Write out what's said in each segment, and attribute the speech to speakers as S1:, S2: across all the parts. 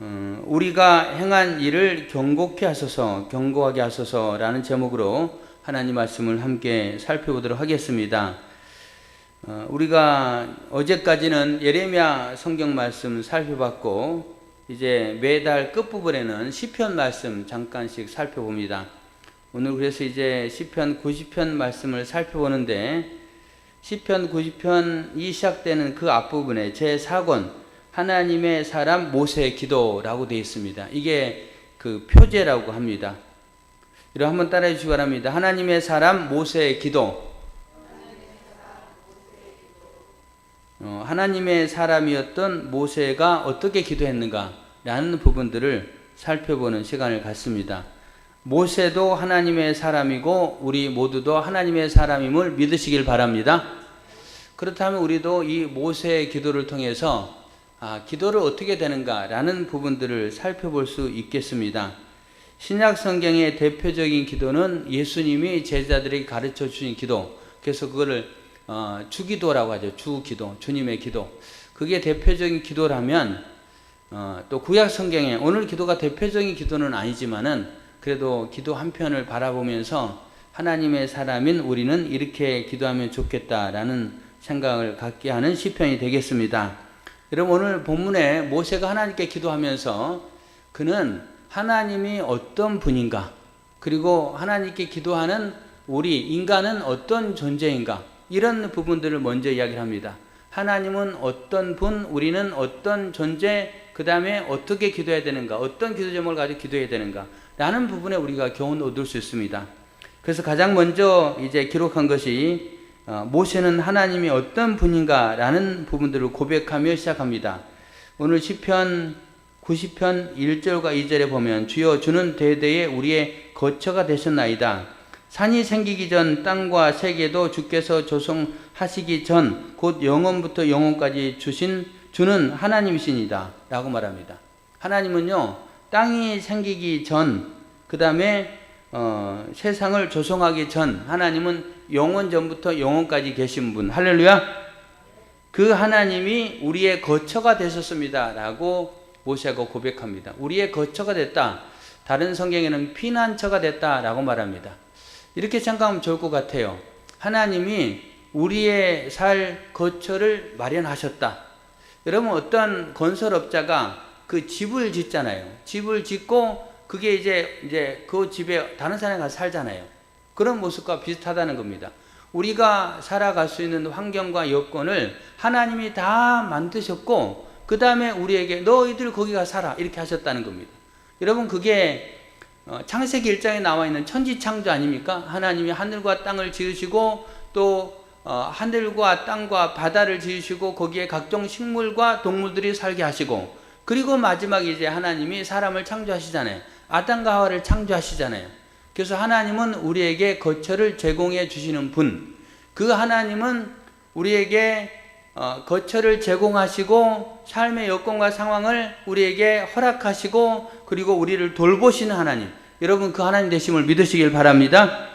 S1: 우리가 행한 일을 경고케 하소서, 경고하게 하소서라는 제목으로 하나님 말씀을 함께 살펴보도록 하겠습니다. 우리가 어제까지는 예레미야 성경 말씀 살펴봤고, 이제 매달 끝부분에는 시편 말씀 잠깐씩 살펴봅니다. 오늘 그래서 이제 시편 90편 말씀을 살펴보는데, 시편 90편이 시작되는 그 앞부분에 제4권 하나님의 사람 모세의 기도라고 되어 있습니다. 이게 그 표제라고 합니다. 이거 한번 따라해 주시기 바랍니다. 하나님의 사람 모세의 기도. 하나님의 사람이었던 모세가 어떻게 기도했는가 라는 부분들을 살펴보는 시간을 갖습니다. 모세도 하나님의 사람이고 우리 모두도 하나님의 사람임을 믿으시길 바랍니다. 그렇다면 우리도 이 모세의 기도를 통해서 기도를 어떻게 되는가 라는 부분들을 살펴볼 수 있겠습니다. 신약 성경의 대표적인 기도는 예수님이 제자들에게 가르쳐 주신 기도, 그래서 그거를 주기도라고 하죠. 주기도, 주님의 기도. 그게 대표적인 기도라면, 또 구약 성경에 오늘 기도가 대표적인 기도는 아니지만은 그래도 기도 한 편을 바라보면서 하나님의 사람인 우리는 이렇게 기도하면 좋겠다라는 생각을 갖게 하는 시편이 되겠습니다. 여러분, 오늘 본문에 모세가 하나님께 기도하면서 그는 하나님이 어떤 분인가, 그리고 하나님께 기도하는 우리 인간은 어떤 존재인가, 이런 부분들을 먼저 이야기를 합니다. 하나님은 어떤 분, 우리는 어떤 존재, 그 다음에 어떻게 기도해야 되는가, 어떤 기도 제목을 가지고 기도해야 되는가 라는 부분에 우리가 교훈을 얻을 수 있습니다. 그래서 가장 먼저 이제 기록한 것이 모세는 하나님이 어떤 분인가 라는 부분들을 고백하며 시작합니다. 오늘 시편 90편 1절과 2절에 보면 주여 주는 대대에 우리의 거처가 되셨나이다. 산이 생기기 전 땅과 세계도 주께서 조성하시기 전 곧 영원부터 영원까지 주는 하나님이시니다 라고 말합니다. 하나님은요, 땅이 생기기 전, 그 다음에 세상을 조성하기 전 하나님은 영원 전부터 영원까지 계신 분, 할렐루야. 그 하나님이 우리의 거처가 되셨습니다 라고 모세가 고백합니다. 우리의 거처가 됐다, 다른 성경에는 피난처가 됐다 라고 말합니다. 이렇게 생각하면 좋을 것 같아요. 하나님이 우리의 살 거처를 마련하셨다. 여러분, 어떤 건설업자가 그 집을 짓잖아요. 집을 짓고 그게 이제 그 집에 다른 사람이 가서 살잖아요. 그런 모습과 비슷하다는 겁니다. 우리가 살아갈 수 있는 환경과 여건을 하나님이 다 만드셨고, 그 다음에 우리에게 너희들 거기 가서 살아 이렇게 하셨다는 겁니다. 여러분, 그게 창세기 1장에 나와 있는 천지창조 아닙니까? 하나님이 하늘과 땅을 지으시고 또 하늘과 땅과 바다를 지으시고 거기에 각종 식물과 동물들이 살게 하시고, 그리고 마지막에 이제 하나님이 사람을 창조하시잖아요. 아담과 하와를 창조하시잖아요. 그래서 하나님은 우리에게 거처를 제공해 주시는 분, 그 하나님은 우리에게 거처를 제공하시고 삶의 여건과 상황을 우리에게 허락하시고 그리고 우리를 돌보시는 하나님, 여러분 그 하나님 되심을 믿으시길 바랍니다.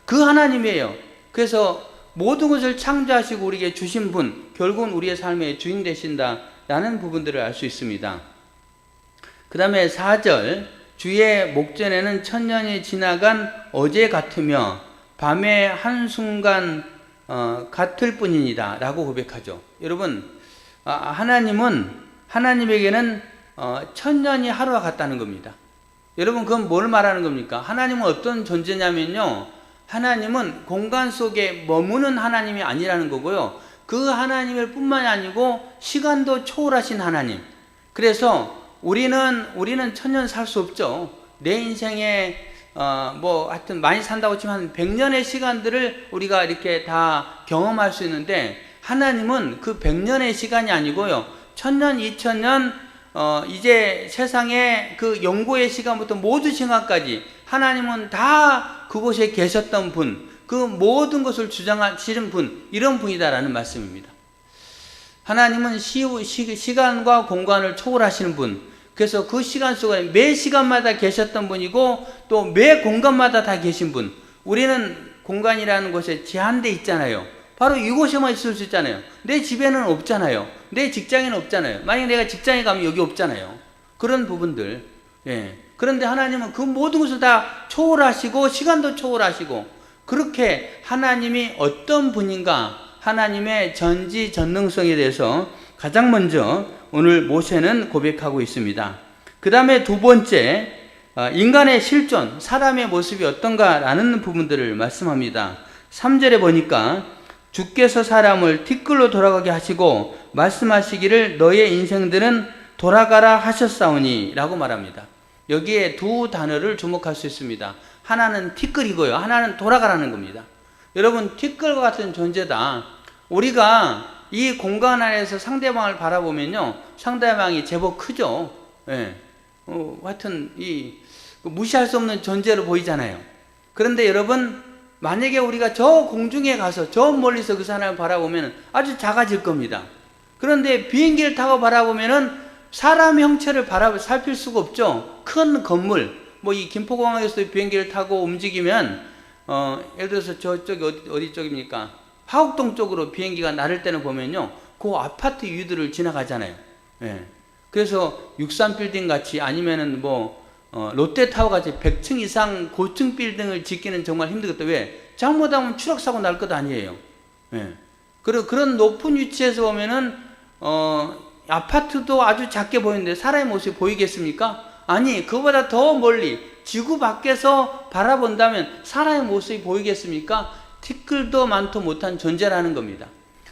S1: 그 하나님이에요. 그래서 모든 것을 창조하시고 우리에게 주신 분, 결국은 우리의 삶의 주인 되신다라는 부분들을 알 수 있습니다. 그 다음에 4절, 주의 목전에는 천년이 지나간 어제 같으며 밤의 한순간 같을 뿐이니다 라고 고백하죠. 여러분, 하나님에게는 천년이 하루와 같다는 겁니다. 여러분, 그건 뭘 말하는 겁니까? 하나님은 어떤 존재냐면요, 하나님은 공간 속에 머무는 하나님이 아니라는 거고요, 그 하나님일 뿐만이 아니고 시간도 초월하신 하나님. 그래서 우리는 천년 살 수 없죠. 내 인생에 하여튼 많이 산다고 치면 100년의 시간들을 우리가 이렇게 다 경험할 수 있는데, 하나님은 그 100년의 시간이 아니고요, 1000년, 2000년, 이제 세상의 그 영고의 시간부터 모든 시간까지 하나님은 다 그곳에 계셨던 분, 그 모든 것을 주장하시는 분, 이런 분이다라는 말씀입니다. 하나님은 시간과 공간을 초월하시는 분, 그래서 그 시간 속에 매 시간마다 계셨던 분이고 또 매 공간마다 다 계신 분. 우리는 공간이라는 곳에 제한돼 있잖아요. 바로 이곳에만 있을 수 있잖아요. 내 집에는 없잖아요. 내 직장에는 없잖아요. 만약에 내가 직장에 가면 여기 없잖아요. 그런 부분들. 예. 그런데 하나님은 그 모든 것을 다 초월하시고 시간도 초월하시고 그렇게 하나님이 어떤 분인가 하나님의 전지전능성에 대해서 가장 먼저 오늘 모세는 고백하고 있습니다. 그 다음에 두 번째 인간의 실존, 사람의 모습이 어떤가라는 부분들을 말씀합니다. 3절에 보니까 주께서 사람을 티끌로 돌아가게 하시고 말씀하시기를 너의 인생들은 돌아가라 하셨사오니 라고 말합니다. 여기에 두 단어를 주목할 수 있습니다. 하나는 티끌이고요. 하나는 돌아가라는 겁니다. 여러분 티끌과 같은 존재다. 우리가 이 공간 안에서 상대방을 바라보면요. 상대방이 제법 크죠. 예. 하여튼 무시할 수 없는 존재로 보이잖아요. 그런데 여러분 만약에 우리가 저 공중에 가서 저 멀리서 그 사람을 바라보면 아주 작아질 겁니다. 그런데 비행기를 타고 바라보면은 사람 형체를 살필 수가 없죠. 큰 건물, 이 김포공항에서 비행기를 타고 움직이면, 예를 들어서 저쪽이 어디 쪽입니까? 화곡동 쪽으로 비행기가 나를 때는 보면요. 그 아파트 위들을 지나가잖아요. 예. 그래서 63빌딩 같이 아니면은 롯데타워 같이 100층 이상 고층 빌딩을 짓기는 정말 힘들겠다. 왜? 잘못하면 추락사고 날 것 아니에요. 예. 그리고 그런 높은 위치에서 보면은, 아파트도 아주 작게 보이는데 사람의 모습이 보이겠습니까? 아니, 그보다 더 멀리 지구 밖에서 바라본다면 사람의 모습이 보이겠습니까? 티끌도 많도 못한 존재라는 겁니다.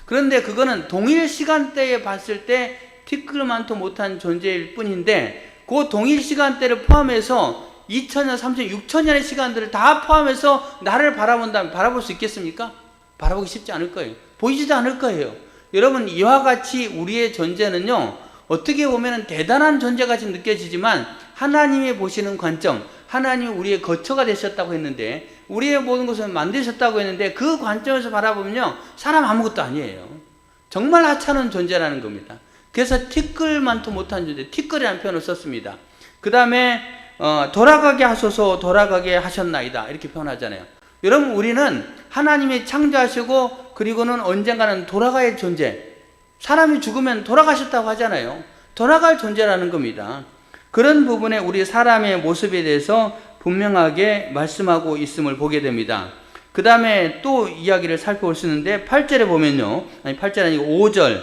S1: 그런데 그거는 동일 시간대에 봤을 때 티끌 많도 못한 존재일 뿐인데 그 동일 시간대를 포함해서 2000년, 3000년, 6000년의 시간들을 다 포함해서 나를 바라본다면 바라볼 수 있겠습니까? 바라보기 쉽지 않을 거예요. 보이지도 않을 거예요. 여러분 이와 같이 우리의 존재는요 어떻게 보면 대단한 존재같이 느껴지지만 하나님이 보시는 관점, 하나님이 우리의 거처가 되셨다고 했는데 우리의 모든 것을 만드셨다고 했는데 그 관점에서 바라보면요 사람 아무것도 아니에요. 정말 하찮은 존재라는 겁니다. 그래서 티끌만도 못한 존재, 티끌이라는 표현을 썼습니다. 그 다음에 돌아가게 하소서 돌아가게 하셨나이다 이렇게 표현하잖아요. 여러분 우리는 하나님이 창조하시고 그리고는 언젠가는 돌아가야 존재, 사람이 죽으면 돌아가셨다고 하잖아요. 돌아갈 존재라는 겁니다. 그런 부분에 우리 사람의 모습에 대해서 분명하게 말씀하고 있음을 보게 됩니다. 그 다음에 또 이야기를 살펴볼 수 있는데 8절에 보면요, 아니 8절 아니고 5절,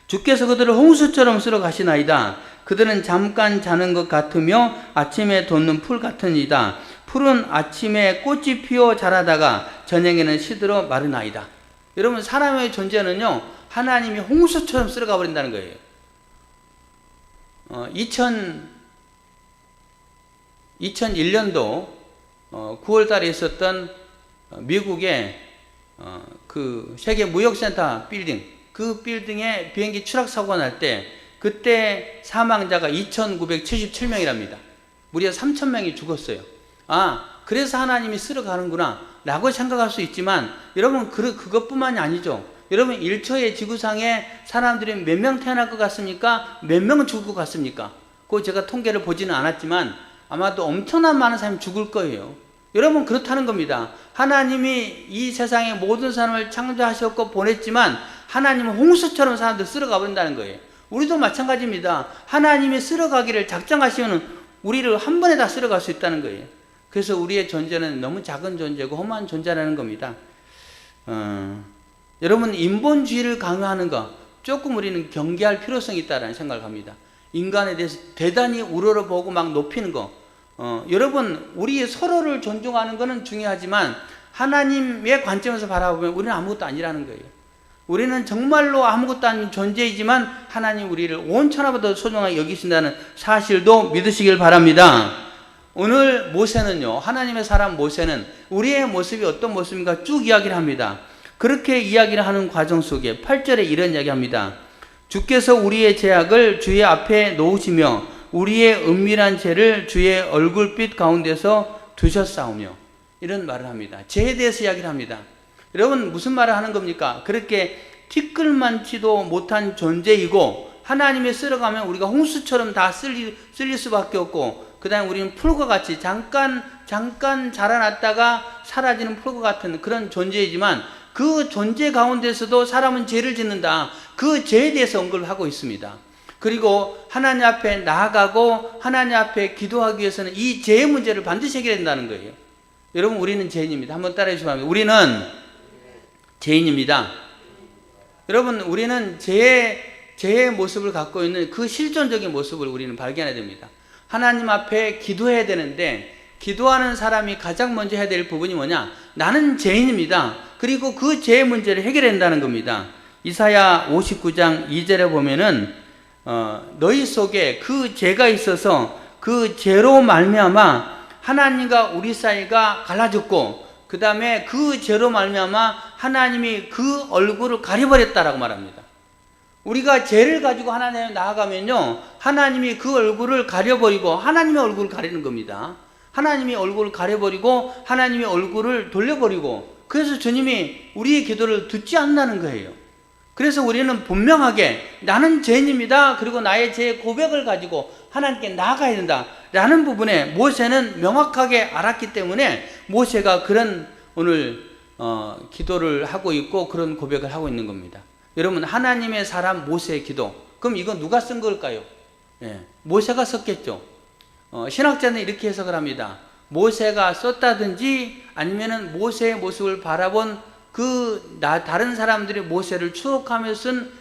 S1: 주께서 그들을 홍수처럼 쓸어 가시나이다. 그들은 잠깐 자는 것 같으며 아침에 돋는 풀 같으니이다. 풀은 아침에 꽃이 피어 자라다가 저녁에는 시들어 마르나이다. 여러분 사람의 존재는요 하나님이 홍수처럼 쓸어가 버린다는 거예요. 2001년도 9월 달에 있었던 미국의 그 세계 무역센터 빌딩, 그 빌딩에 비행기 추락 사고가 날 때 그때 사망자가 2,977명이랍니다. 무려 3,000명이 죽었어요. 그래서 하나님이 쓸어가는구나 라고 생각할 수 있지만 여러분 그것뿐만이 아니죠. 여러분 1초에 지구상에 사람들이 몇 명 태어날 것 같습니까? 몇 명은 죽을 것 같습니까? 그거 제가 통계를 보지는 않았지만 아마도 엄청난 많은 사람이 죽을 거예요. 여러분 그렇다는 겁니다. 하나님이 이 세상의 모든 사람을 창조하셨고 보냈지만 하나님은 홍수처럼 사람들 쓸어가 버린다는 거예요. 우리도 마찬가지입니다. 하나님이 쓸어가기를 작정하시면 우리를 한 번에 다 쓸어갈 수 있다는 거예요. 그래서 우리의 존재는 너무 작은 존재고 험한 존재라는 겁니다. 여러분 인본주의를 강요하는 거 조금 우리는 경계할 필요성이 있다는 생각을 합니다. 인간에 대해서 대단히 우러러보고 막 높이는 거, 여러분 우리 서로를 존중하는 거는 중요하지만 하나님의 관점에서 바라보면 우리는 아무것도 아니라는 거예요. 우리는 정말로 아무것도 아닌 존재이지만 하나님 우리를 온 천하보다 소중하게 여기신다는 사실도 믿으시길 바랍니다. 오늘 모세는요, 하나님의 사람 모세는 우리의 모습이 어떤 모습인가 쭉 이야기를 합니다. 그렇게 이야기를 하는 과정 속에 8절에 이런 이야기합니다. 주께서 우리의 죄악을 주의 앞에 놓으시며 우리의 은밀한 죄를 주의 얼굴빛 가운데서 두셨사오며, 이런 말을 합니다. 죄에 대해서 이야기를 합니다. 여러분 무슨 말을 하는 겁니까? 그렇게 티끌만치도 못한 존재이고 하나님이 쓸어가면 우리가 홍수처럼 다 쓸릴 수밖에 없고, 그 다음에 우리는 풀과 같이 잠깐 자라났다가 사라지는 풀과 같은 그런 존재이지만 그 존재 가운데서도 사람은 죄를 짓는다. 그 죄에 대해서 언급을 하고 있습니다. 그리고 하나님 앞에 나아가고 하나님 앞에 기도하기 위해서는 이 죄의 문제를 반드시 해결해야 된다는 거예요. 여러분, 우리는 죄인입니다. 한번 따라해 주시면 합니다. 우리는 죄인입니다. 여러분, 우리는 죄의 모습을 갖고 있는 그 실존적인 모습을 우리는 발견해야 됩니다. 하나님 앞에 기도해야 되는데, 기도하는 사람이 가장 먼저 해야 될 부분이 뭐냐? 나는 죄인입니다. 그리고 그 죄의 문제를 해결해야 된다는 겁니다. 이사야 59장 2절에 보면은 너희 속에 그 죄가 있어서 그 죄로 말미암아 하나님과 우리 사이가 갈라졌고, 그 다음에 그 죄로 말미암아 하나님이 그 얼굴을 가려버렸다라고 말합니다. 우리가 죄를 가지고 하나님에 나아가면요, 하나님이 그 얼굴을 가려버리고 하나님의 얼굴을 가리는 겁니다. 하나님의 얼굴을 가려버리고 하나님의 얼굴을 돌려버리고, 그래서 주님이 우리의 기도를 듣지 않는다는 거예요. 그래서 우리는 분명하게 나는 죄인입니다. 그리고 나의 죄의 고백을 가지고 하나님께 나아가야 된다 라는 부분에 모세는 명확하게 알았기 때문에 모세가 그런 오늘 기도를 하고 있고 그런 고백을 하고 있는 겁니다. 여러분, 하나님의 사람 모세의 기도, 그럼 이건 누가 쓴 걸까요? 모세가 썼겠죠. 신학자는 이렇게 해석을 합니다. 모세가 썼다든지 아니면은 모세의 모습을 바라본 다른 사람들이 모세를 추억하며 쓴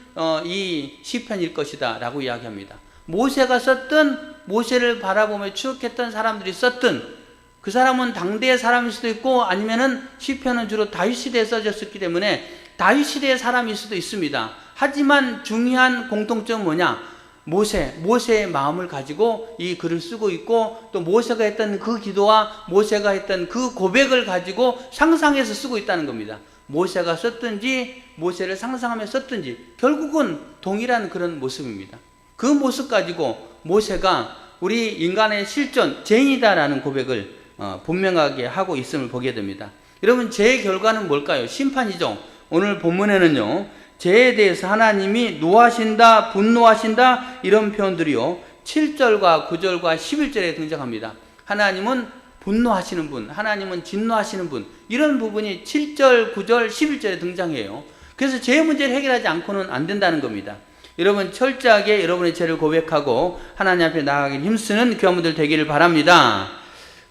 S1: 이 시편일 것이다 라고 이야기합니다. 모세가 썼든 모세를 바라보며 추억했던 사람들이 썼든 그 사람은 당대의 사람일 수도 있고, 아니면은 시편은 주로 다윗 시대에 써졌기 때문에 다윗 시대의 사람일 수도 있습니다. 하지만 중요한 공통점은 뭐냐? 모세의 마음을 가지고 이 글을 쓰고 있고, 또 모세가 했던 그 기도와 모세가 했던 그 고백을 가지고 상상해서 쓰고 있다는 겁니다. 모세가 썼든지 모세를 상상하며 썼든지 결국은 동일한 그런 모습입니다. 그 모습 가지고 모세가 우리 인간의 실존, 죄인이다라는 고백을 분명하게 하고 있음을 보게 됩니다. 여러분, 죄의 결과는 뭘까요? 심판이죠. 오늘 본문에는요, 죄에 대해서 하나님이 노하신다, 분노하신다 이런 표현들이요 7절과 9절과 11절에 등장합니다. 하나님은 분노하시는 분, 하나님은 진노하시는 분, 이런 부분이 7절, 9절, 11절에 등장해요. 그래서 죄의 문제를 해결하지 않고는 안 된다는 겁니다. 여러분, 철저하게 여러분의 죄를 고백하고 하나님 앞에 나아가길 힘쓰는 귀한 분들 되기를 바랍니다.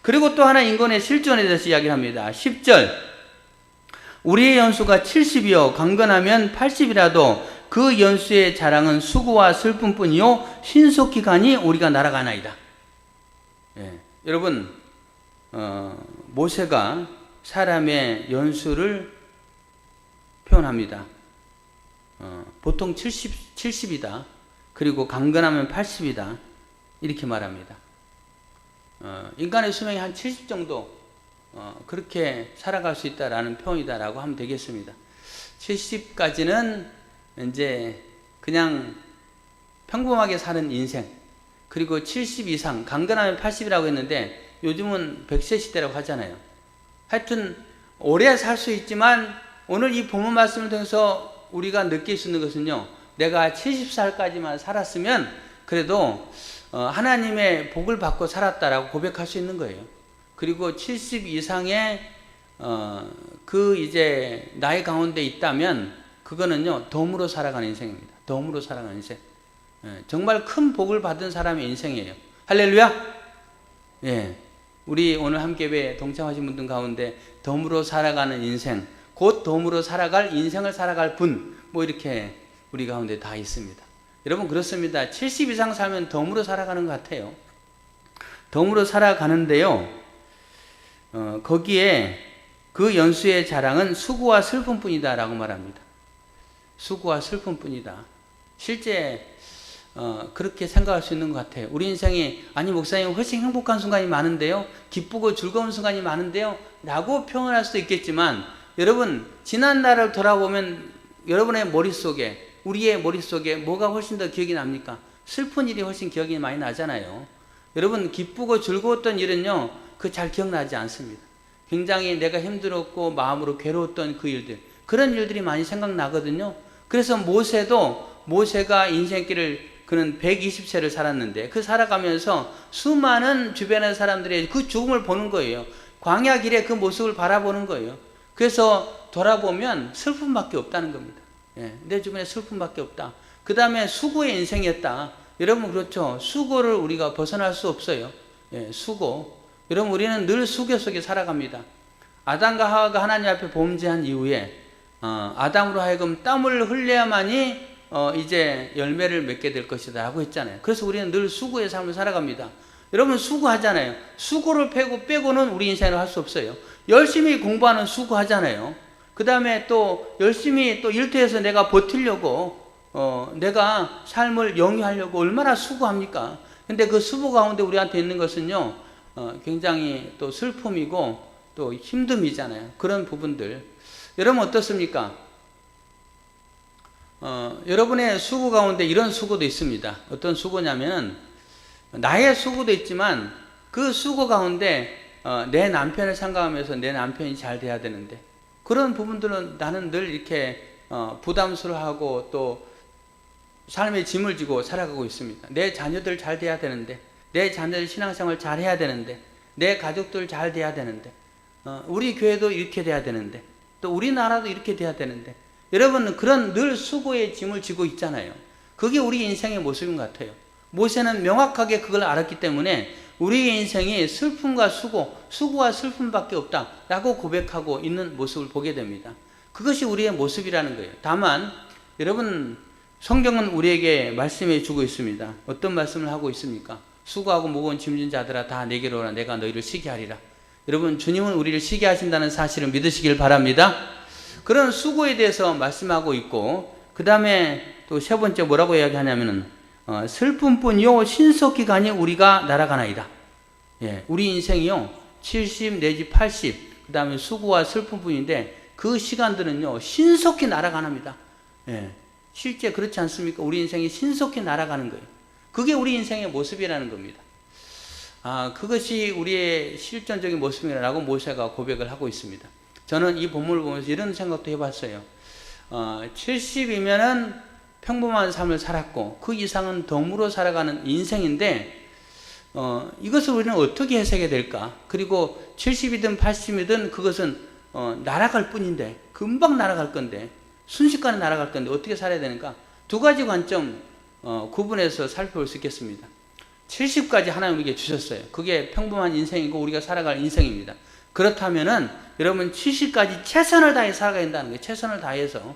S1: 그리고 또 하나 인간의 실존에 대해서 이야기를 합니다. 10절, 우리의 연수가 70이요 강건하면 80이라도 그 연수의 자랑은 수고와 슬픔뿐이요 신속히 가니 우리가 날아가나이다. 여러분, 모세가 사람의 연수를 표현합니다. 보통 70이다. 그리고 강건하면 80이다. 이렇게 말합니다. 인간의 수명이 한 70 정도 그렇게 살아갈 수 있다라는 표현이다라고 하면 되겠습니다. 70까지는 이제 그냥 평범하게 사는 인생, 그리고 70 이상, 강건하면 80이라고 했는데 요즘은 100세 시대라고 하잖아요. 하여튼 오래 살 수 있지만 오늘 이 본문 말씀을 통해서 우리가 느낄 수 있는 것은요, 내가 70살까지만 살았으면 그래도 하나님의 복을 받고 살았다라고 고백할 수 있는 거예요. 그리고 70 이상의 그 이제 나이 가운데 있다면 그거는요 덤으로 살아가는 인생입니다. 덤으로 살아가는 인생. 정말 큰 복을 받은 사람의 인생이에요. 할렐루야. 우리 오늘 함께 동참하신 분들 가운데 덤으로 살아가는 인생, 곧 덤으로 살아갈 인생을 살아갈 분, 뭐 이렇게 우리 가운데 다 있습니다. 여러분, 그렇습니다. 70 이상 살면 덤으로 살아가는 것 같아요. 덤으로 살아가는데요, 거기에 그 연수의 자랑은 수고와 슬픔뿐이다 라고 말합니다. 수고와 슬픔뿐이다. 실제 그렇게 생각할 수 있는 것 같아요. 우리 인생이, 아니 목사님 훨씬 행복한 순간이 많은데요, 기쁘고 즐거운 순간이 많은데요 라고 표현할 수도 있겠지만, 여러분 지난 날을 돌아보면 여러분의 머릿속에, 우리의 머릿속에 뭐가 훨씬 더 기억이 납니까? 슬픈 일이 훨씬 기억이 많이 나잖아요. 여러분, 기쁘고 즐거웠던 일은요 그 잘 기억나지 않습니다. 굉장히 내가 힘들었고 마음으로 괴로웠던 그 일들, 그런 일들이 많이 생각나거든요. 그래서 모세가 인생길을 그는 120세를 살았는데 그 살아가면서 수많은 주변의 사람들의 그 죽음을 보는 거예요. 광야 길에 그 모습을 바라보는 거예요. 그래서 돌아보면 슬픔밖에 없다는 겁니다. 내 주변에 슬픔밖에 없다. 그 다음에 수고의 인생이었다. 여러분 그렇죠. 수고를 우리가 벗어날 수 없어요. 예, 수고. 여러분 우리는 늘 수고 속에 살아갑니다. 아담과 하와가 하나님 앞에 범죄한 이후에 아담으로 하여금 땀을 흘려야만이 이제 열매를 맺게 될 것이다 라고 했잖아요. 그래서 우리는 늘 수고의 삶을 살아갑니다. 여러분 수고하잖아요. 수고를 빼고는 우리 인생을 할 수 없어요. 열심히 공부하는 수고하잖아요. 그 다음에 또 열심히 또 일터에서 내가 버티려고 내가 삶을 영위하려고 얼마나 수고합니까? 근데 그 수고 가운데 우리한테 있는 것은요 굉장히 또 슬픔이고 또 힘듦이잖아요. 그런 부분들 여러분 어떻습니까? 여러분의 수고 가운데 이런 수고도 있습니다. 어떤 수고냐면 나의 수고도 있지만 그 수고 가운데 내 남편을 생각하면서 내 남편이 잘 돼야 되는데 그런 부분들은 나는 늘 이렇게 부담스러워하고 또 삶의 짐을 지고 살아가고 있습니다. 내 자녀들 잘 돼야 되는데 내 자녀들 신앙생활 잘 해야 되는데 내 가족들 잘 돼야 되는데 우리 교회도 이렇게 돼야 되는데 또 우리나라도 이렇게 돼야 되는데 여러분 그런 늘 수고의 짐을 지고 있잖아요. 그게 우리 인생의 모습인 것 같아요. 모세는 명확하게 그걸 알았기 때문에 우리의 인생이 슬픔과 수고와 슬픔밖에 없다라고 고백하고 있는 모습을 보게 됩니다. 그것이 우리의 모습이라는 거예요. 다만 여러분 성경은 우리에게 말씀해 주고 있습니다. 어떤 말씀을 하고 있습니까? 수고하고 무거운 짐진 자들아 다 내게로 오라 내가 너희를 쉬게 하리라. 여러분 주님은 우리를 쉬게 하신다는 사실을 믿으시길 바랍니다. 그런 수고에 대해서 말씀하고 있고 그 다음에 또 세 번째 뭐라고 이야기하냐면은 슬픔뿐이요 신속기간이 우리가 날아가나이다. 예, 우리 인생이요 70 내지 80 그 다음에 수고와 슬픔뿐인데 그 시간들은요 신속히 날아가납니다. 예, 실제 그렇지 않습니까? 우리 인생이 신속히 날아가는 거예요. 그게 우리 인생의 모습이라는 겁니다. 그것이 우리의 실존적인 모습이라고 모세가 고백을 하고 있습니다. 저는 이 본문을 보면서 이런 생각도 해봤어요. 70이면은 평범한 삶을 살았고 그 이상은 덤으로 살아가는 인생인데 이것을 우리는 어떻게 해석해야 될까? 그리고 70이든 80이든 그것은 날아갈 뿐인데 금방 날아갈 건데 순식간에 날아갈 건데 어떻게 살아야 되는가? 두 가지 관점 구분해서 살펴볼 수 있겠습니다. 70까지 하나님 우리에게 주셨어요. 그게 평범한 인생이고 우리가 살아갈 인생입니다. 그렇다면은 여러분 70까지 최선을 다해 살아가야 된다는 거예요. 최선을 다해서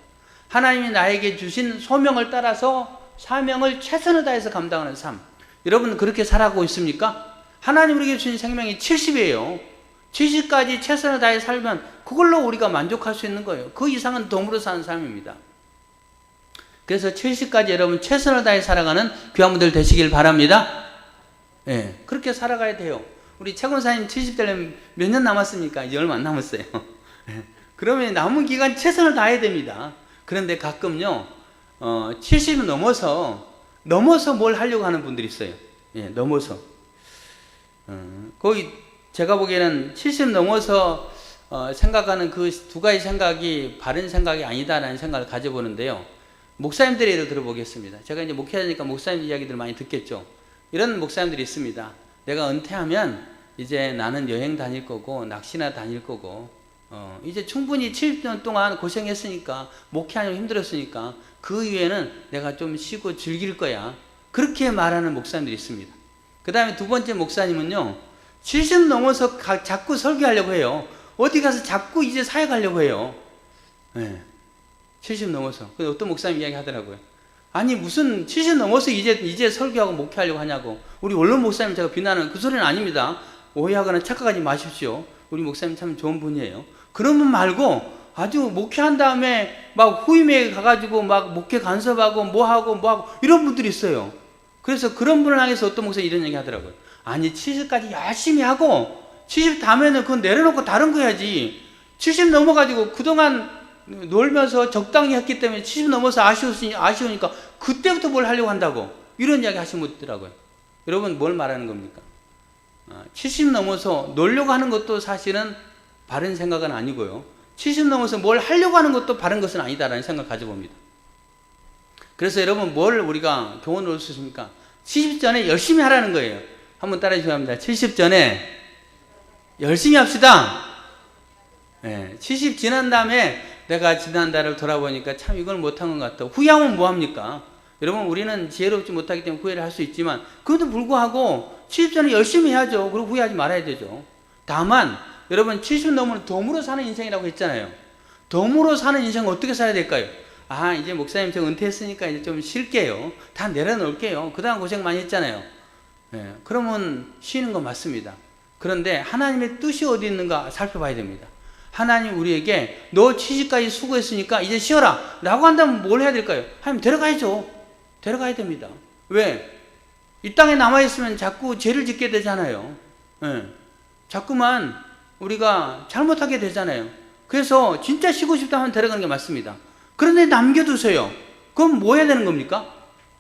S1: 하나님이 나에게 주신 소명을 따라서 사명을 최선을 다해서 감당하는 삶. 여러분 그렇게 살아가고 있습니까? 하나님 우리에게 주신 생명이 70이에요. 70까지 최선을 다해 살면 그걸로 우리가 만족할 수 있는 거예요. 그 이상은 덤으로 사는 삶입니다. 그래서 70까지 여러분 최선을 다해 살아가는 귀한 분들 되시길 바랍니다. 예, 그렇게 살아가야 돼요. 우리 최권사님 70대면 몇 년 남았습니까? 이제 얼마 안 남았어요. 예, 그러면 남은 기간 최선을 다해야 됩니다. 그런데 가끔요 70 넘어서 뭘 하려고 하는 분들이 있어요. 예, 넘어서 거의 제가 보기에는 70 넘어서 생각하는 그 두 가지 생각이 바른 생각이 아니다라는 생각을 가져보는데요. 목사님들의 예를 들어보겠습니다. 제가 이제 목회하니까 목사님 이야기들 많이 듣겠죠. 이런 목사님들이 있습니다. 내가 은퇴하면 이제 나는 여행 다닐 거고 낚시나 다닐 거고 이제 충분히 70년 동안 고생했으니까 목회하느라 힘들었으니까 그 이후에는 내가 좀 쉬고 즐길 거야. 그렇게 말하는 목사님들이 있습니다. 그 다음에 두 번째 목사님은요 70 넘어서 자꾸 설교하려고 해요. 어디 가서 자꾸 이제 사역하려고 해요. 네. 70 넘어서. 어떤 목사님 이야기 하더라고요. 아니 무슨 70 넘어서 이제 설교하고 목회하려고 하냐고. 우리 원론 목사님 제가 비난하는 그 소리는 아닙니다. 오해하거나 착각하지 마십시오. 우리 목사님 참 좋은 분이에요. 그런 분 말고 아주 목회한 다음에 막 후임에 가가지고 막 목회 간섭하고 뭐하고 이런 분들이 있어요. 그래서 그런 분을 향해서 어떤 목사님 이런 얘기 하더라고요. 아니 70까지 열심히 하고 70 다음에는 그건 내려놓고 다른 거 해야지. 70 넘어가지고 그동안 놀면서 적당히 했기 때문에 70 넘어서 아쉬우니까 그때부터 뭘 하려고 한다고 이런 이야기 하시는 분 있더라고요. 여러분 뭘 말하는 겁니까? 70 넘어서 놀려고 하는 것도 사실은 바른 생각은 아니고요. 70 넘어서 뭘 하려고 하는 것도 바른 것은 아니다라는 생각을 가져봅니다. 그래서 여러분 뭘 우리가 교훈을 얻을 수 있습니까? 70 전에 열심히 하라는 거예요. 한번 따라해 주셔야 합니다. 70 전에 열심히 합시다. 네, 70 지난 다음에 내가 지난달을 돌아보니까 참 이걸 못한 것 같다. 후회하면 뭐합니까? 여러분, 우리는 지혜롭지 못하기 때문에 후회를 할 수 있지만, 그것도 불구하고 70세는 열심히 해야죠. 그리고 후회하지 말아야 되죠. 다만 여러분, 70 넘으면 덤으로 사는 인생이라고 했잖아요. 덤으로 사는 인생은 어떻게 살아야 될까요? 아, 이제 목사님 저 은퇴했으니까 이제 좀 쉴게요. 다 내려놓을게요. 그동안 고생 많이 했잖아요. 예, 그러면 쉬는 건 맞습니다. 그런데 하나님의 뜻이 어디 있는가 살펴봐야 됩니다. 하나님 우리에게 너 70까지 수고했으니까 이제 쉬어라 라고 한다면 뭘 해야 될까요? 하나님 데려가야죠. 데려가야 됩니다. 왜? 이 땅에 남아있으면 자꾸 죄를 짓게 되잖아요. 예, 자꾸만 우리가 잘못하게 되잖아요. 그래서 진짜 쉬고 싶다 하면 데려가는 게 맞습니다. 그런데 남겨두세요. 그럼 뭐 해야 되는 겁니까?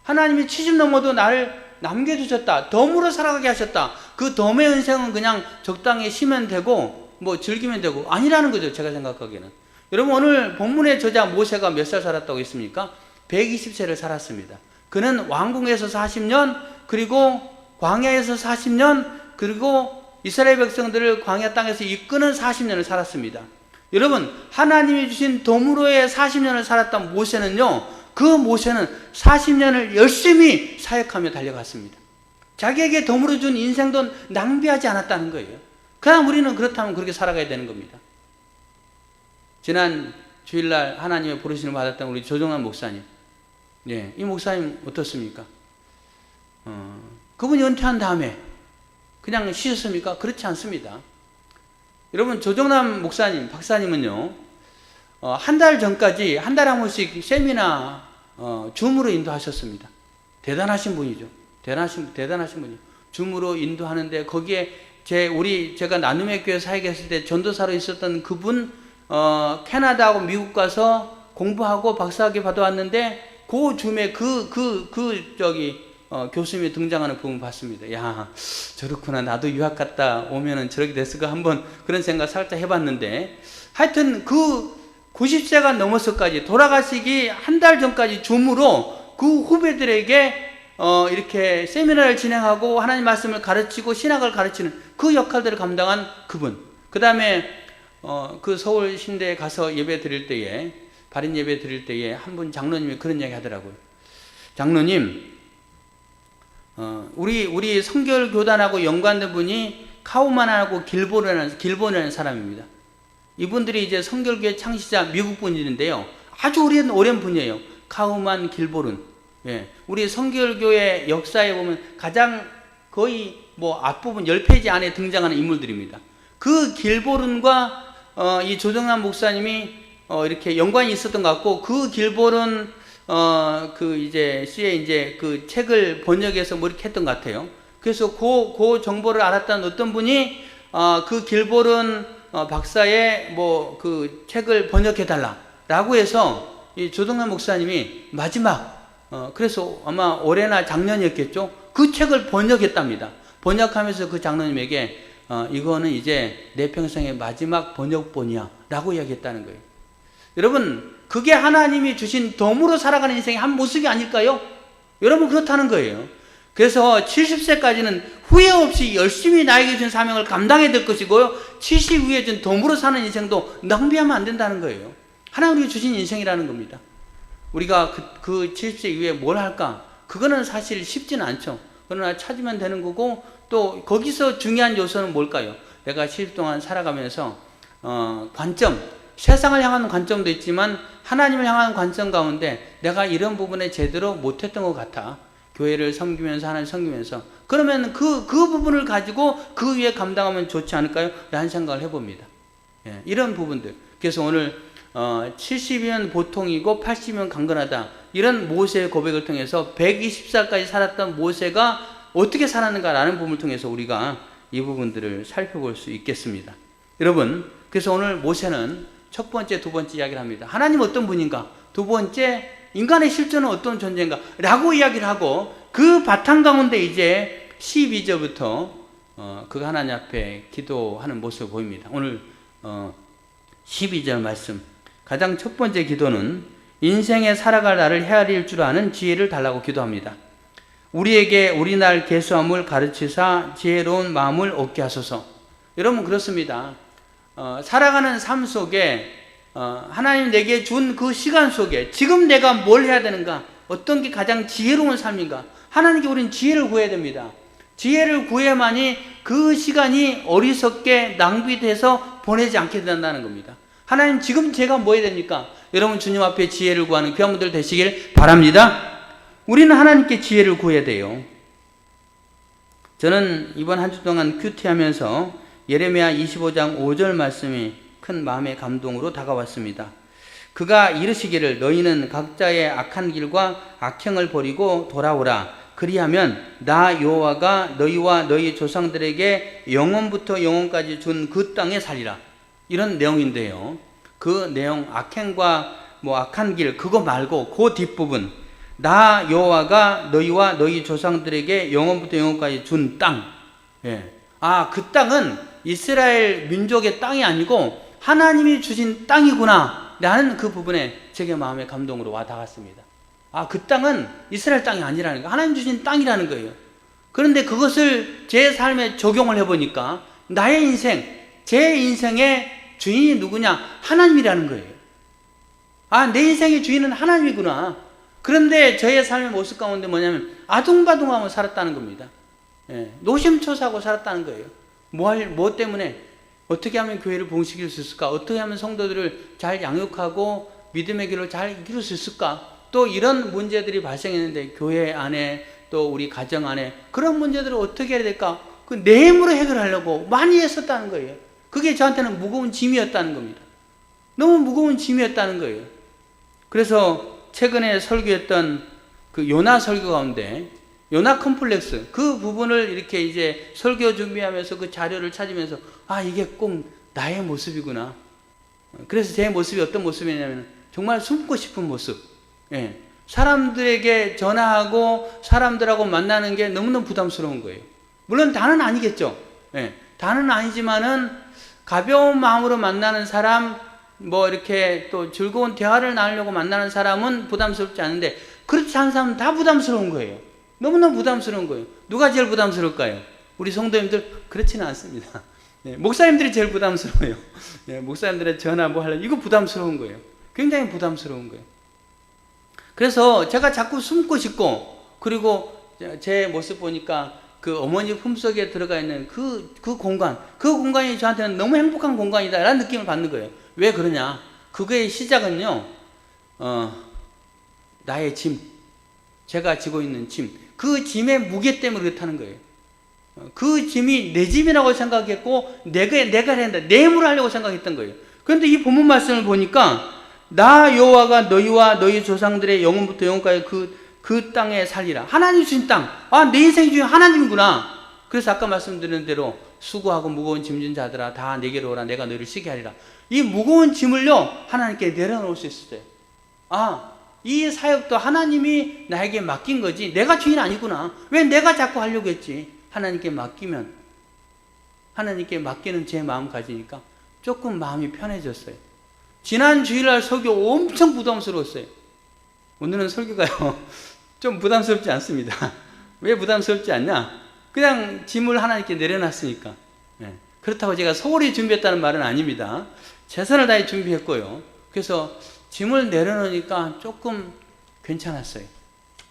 S1: 하나님이 70 넘어도 나를 남겨두셨다. 덤으로 살아가게 하셨다. 그 덤의 인생은 그냥 적당히 쉬면 되고 뭐 즐기면 되고 아니라는 거죠. 제가 생각하기에는. 여러분, 오늘 본문의 저자 모세가 몇 살 살았다고 했습니까? 120세를 살았습니다. 그는 왕궁에서 40년, 그리고 광야에서 40년, 그리고 이스라엘 백성들을 광야 땅에서 이끄는 40년을 살았습니다. 여러분, 하나님이 주신 덤으로의 40년을 살았던 모세는요, 그 모세는 40년을 열심히 사역하며 달려갔습니다. 자기에게 덤으로 준 인생도 낭비하지 않았다는 거예요. 그냥 우리는 그렇다면 그렇게 살아가야 되는 겁니다. 지난 주일날 하나님의 부르심을 받았던 우리 조정환 목사님, 예, 이 목사님 어떻습니까? 그분이 은퇴한 다음에 그냥 쉬셨습니까? 그렇지 않습니다. 여러분, 조정남 목사님, 박사님은요, 한 달 전까지 한 달에 한 번씩 세미나 줌으로 인도하셨습니다. 대단하신 분이죠. 대단하신 분이요. 줌으로 인도하는데 거기에 제가 나눔의 교회 사역했을 때 전도사로 있었던 그분 캐나다하고 미국 가서 공부하고 박사학위 받아왔는데 그 줌에 교수님이 등장하는 부분 봤습니다. 야, 저렇구나. 나도 유학 갔다 오면은 저렇게 됐을까 한번 그런 생각 살짝 해봤는데, 하여튼 그 90세가 넘어서까지 돌아가시기 한 달 전까지 줌으로 그 후배들에게 이렇게 세미나를 진행하고 하나님 말씀을 가르치고 신학을 가르치는 그 역할들을 감당한 그분. 그 다음에 그 서울 신대에 가서 예배 드릴 때에, 발인 예배 드릴 때에 한 분 장로님이 그런 이야기 하더라고요. 장로님, 우리 성결교단하고 연관된 분이 카우만하고 길본이라는 사람입니다. 이분들이 이제 성결교회 창시자 미국 분인데요. 아주 오랜 분이에요. 카우만, 길본은. 예, 우리 성결교회 역사에 보면 가장 거의 앞부분 10페이지 안에 등장하는 인물들입니다. 그 길본과 이 조정남 목사님이 이렇게 연관이 있었던 것 같고, 그 길본은 씨의 이제 그 책을 번역해서 이렇게 했던 것 같아요. 그래서 그 정보를 알았던 어떤 분이 그 길본은 박사의 그 책을 번역해달라라고 해서 이 조동남 목사님이 마지막 그래서 아마 올해나 작년이었겠죠. 그 책을 번역했답니다. 번역하면서 그 장로님에게 이거는 이제 내 평생의 마지막 번역본이야 라고 이야기했다는 거예요. 여러분, 그게 하나님이 주신 덤으로 살아가는 인생의 한 모습이 아닐까요? 여러분, 그렇다는 거예요. 그래서 70세까지는 후회 없이 열심히 나에게 준 사명을 감당해야 될 것이고요, 70 후에 준 덤으로 사는 인생도 낭비하면 안 된다는 거예요. 하나님이 주신 인생이라는 겁니다. 우리가 그 70세 이후에 뭘 할까? 그거는 사실 쉽지는 않죠. 그러나 찾으면 되는 거고, 또 거기서 중요한 요소는 뭘까요? 내가 70 동안 살아가면서 관점, 세상을 향하는 관점도 있지만 하나님을 향하는 관점 가운데 내가 이런 부분에 제대로 못했던 것 같아. 교회를 섬기면서, 하나님 섬기면서. 그러면 그 부분을 가지고 그 위에 감당하면 좋지 않을까요? 라는 생각을 해봅니다. 예, 이런 부분들. 그래서 오늘 70이면 보통이고 80이면 강건하다. 이런 모세의 고백을 통해서 120살까지 살았던 모세가 어떻게 살았는가라는 부분을 통해서 우리가 이 부분들을 살펴볼 수 있겠습니다. 여러분, 그래서 오늘 모세는 첫 번째, 두 번째 이야기를 합니다. 하나님 어떤 분인가? 두 번째, 인간의 실존은 어떤 존재인가? 라고 이야기를 하고, 그 바탕 가운데 이제 12절부터 그 하나님 앞에 기도하는 모습을 보입니다. 오늘 12절 말씀. 가장 첫 번째 기도는 인생에 살아갈 나를 헤아릴 줄 아는 지혜를 달라고 기도합니다. 우리에게 우리 날 계수함을 가르치사 지혜로운 마음을 얻게 하소서. 여러분, 그렇습니다. 살아가는 삶 속에 하나님 내게 준 그 시간 속에 지금 내가 뭘 해야 되는가, 어떤 게 가장 지혜로운 삶인가? 하나님께 우리는 지혜를 구해야 됩니다. 지혜를 구해야만이 그 시간이 어리석게 낭비돼서 보내지 않게 된다는 겁니다. 하나님 지금 제가 뭐 해야 됩니까? 여러분 주님 앞에 지혜를 구하는 귀한 분들 되시길 바랍니다. 우리는 하나님께 지혜를 구해야 돼요. 저는 이번 한 주 동안 큐티하면서 예레미야 25장 5절 말씀이 큰 마음의 감동으로 다가왔습니다. 그가 이르시기를 너희는 각자의 악한 길과 악행을 버리고 돌아오라. 그리하면 나 여호와가 너희와 너희 조상들에게 영원부터 영원까지 준 그 땅에 살리라. 이런 내용인데요. 그 내용 악행과 악한 길 그거 말고 그 뒷부분 나 여호와가 너희와 너희 조상들에게 영원부터 영원까지 준 땅. 예. 그 땅은 이스라엘 민족의 땅이 아니고 하나님이 주신 땅이구나 라는 그 부분에 제게 마음의 감동으로 와 닿았습니다. 그 땅은 이스라엘 땅이 아니라는 거, 하나님 주신 땅이라는 거예요. 그런데 그것을 제 삶에 적용을 해보니까 나의 인생, 제 인생의 주인이 누구냐? 하나님이라는 거예요. 내 인생의 주인은 하나님이구나. 그런데 저의 삶의 모습 가운데 뭐냐면 아둥바둥하고 살았다는 겁니다. 예, 노심초사하고 살았다는 거예요. 뭐 때문에? 어떻게 하면 교회를 부흥시킬 수 있을까? 어떻게 하면 성도들을 잘 양육하고 믿음의 길을 잘 이룰 수 있을까? 또 이런 문제들이 발생했는데 교회 안에 또 우리 가정 안에 그런 문제들을 어떻게 해야 될까? 그 내 힘으로 해결하려고 많이 했었다는 거예요. 그게 저한테는 무거운 짐이었다는 겁니다. 너무 무거운 짐이었다는 거예요. 그래서 최근에 설교했던 그 요나 설교 가운데 요나 컴플렉스 그 부분을 이렇게 이제 설교 준비하면서 그 자료를 찾으면서 이게 꼭 나의 모습이구나. 그래서 제 모습이 어떤 모습이냐면 정말 숨고 싶은 모습. 예. 사람들에게 전화하고 사람들하고 만나는 게 너무너무 부담스러운 거예요. 물론 다는 아니겠죠. 예. 다는 아니지만은 가벼운 마음으로 만나는 사람, 이렇게 또 즐거운 대화를 나누려고 만나는 사람은 부담스럽지 않은데 그렇지 않은 사람은 다 부담스러운 거예요. 너무너무 부담스러운 거예요. 누가 제일 부담스러울까요? 우리 성도님들 그렇지는 않습니다. 네, 목사님들이 제일 부담스러워요. 네, 목사님들의 전화 하려면 이거 부담스러운 거예요. 굉장히 부담스러운 거예요. 그래서 제가 자꾸 숨고 싶고 그리고 제 모습 보니까 그 어머니 품속에 들어가 있는 그 공간이 저한테는 너무 행복한 공간이다 라는 느낌을 받는 거예요. 왜 그러냐? 그거의 시작은요, 나의 짐, 제가 지고 있는 짐, 그 짐의 무게 때문에 그렇다는 거예요. 그 짐이 내 짐이라고 생각했고, 내가 해야 된다, 내 힘으로 하려고 생각했던 거예요. 그런데 이 본문 말씀을 보니까, 나 여호와가 너희와 너희 조상들의 영원부터 영원까지 그 땅에 살리라. 하나님 주신 땅. 내 인생 중에 하나님이구나. 그래서 아까 말씀드린 대로 수고하고 무거운 짐진 자들아 다 내게로 오라. 내가 너희를 쉬게 하리라. 이 무거운 짐을요 하나님께 내려놓을 수 있어요. 이 사역도 하나님이 나에게 맡긴 거지 내가 주인 아니구나. 왜 내가 자꾸 하려고 했지? 하나님께 맡기면 하나님께 맡기는 제 마음 가지니까 조금 마음이 편해졌어요. 지난 주일날 설교 엄청 부담스러웠어요. 오늘은 설교가요 좀 부담스럽지 않습니다. 왜 부담스럽지 않냐? 그냥 짐을 하나님께 내려놨으니까. 네. 그렇다고 제가 소홀히 준비했다는 말은 아닙니다. 최선을 다해 준비했고요. 그래서 짐을 내려놓으니까 조금 괜찮았어요.